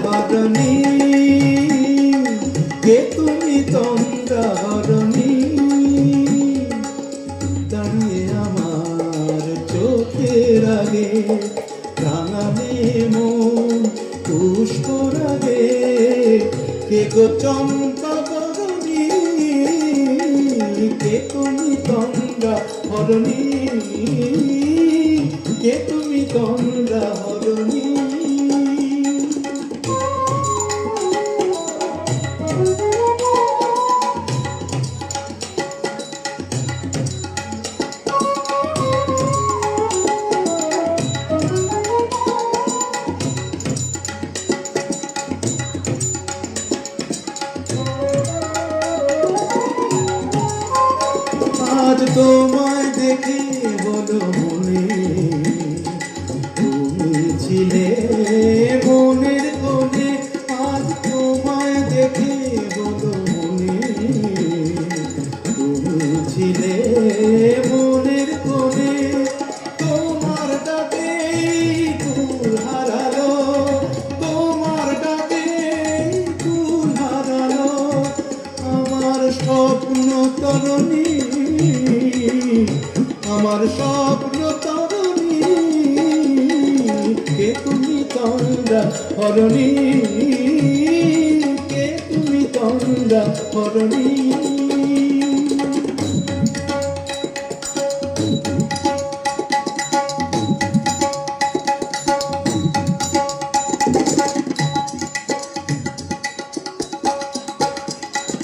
হরণী, কে তুমি তন্দ্রা হরণী, দাঁড়িয়ে আমার চোখের আগে, রাঙানে মন পুষ্পর আগে, কে গো চম্পা বরণী, কে তুমি তন্দ্রা হরণী, কে তুমি তন্দ্রা হরণী। আজ তোমায় দেখে বলো মনে, তুমি ছিলে মনের কোণে, আজ তোমায় দেখে বলো মনে, তুমি ছিলে মনের কোণে, তোমার ডাকে ফুল হারালো, তোমার ডাকে ফুল হারালো, আমার স্বপ্ন তরণী, আমার স্বপ্ন তরণী, কে তুমি তন্দ্রা হরণী, কে তুমি তন্দ্রা হরণী।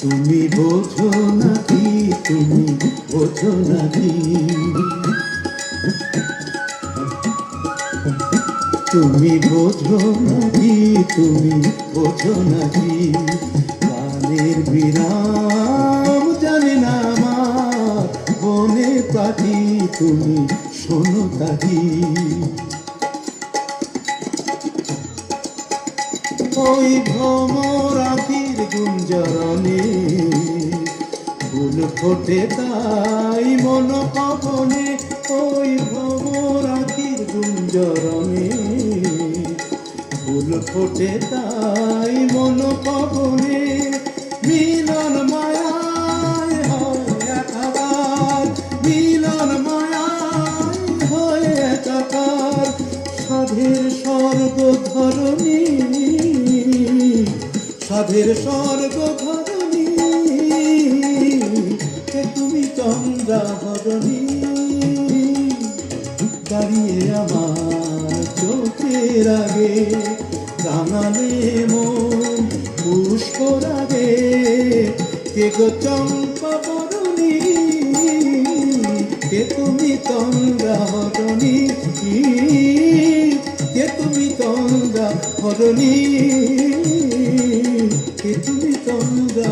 তুমি বোঝো নাকি, তুমি বোঝো নাকি, তুমি বোঝো নাকি, তুমি বোঝো নাকি, গানের বিরাম জানে না আমার বনে পাখি, তুমি শোনো তাকি, ওই ভ্রমর আখির গুঞ্জরণে, ফুল ফোটে তাই মন পবনে, ওই ভ্রমর আখির গুঞ্জরণে, ফুল ফোটে তাই মন পবনে, মিলন মায়ায় হয় একাকার, মিলন মায়ায় হয় একাকার, সাধের স্বর্গ ধরণী, সাধের স্বর্গ ধরণী, কে তুমি চন্দ্রা হরণী, দাঁড়িয়ে আমার চোখের আগে, রাঙালে মন পুষ্পর আগে, কে গো চম্পা বরণী, কে তুমি তন্দ্রা হরণী, কে তুমি তন্দ্রা হরণী, কে তুমি তন্দ্রা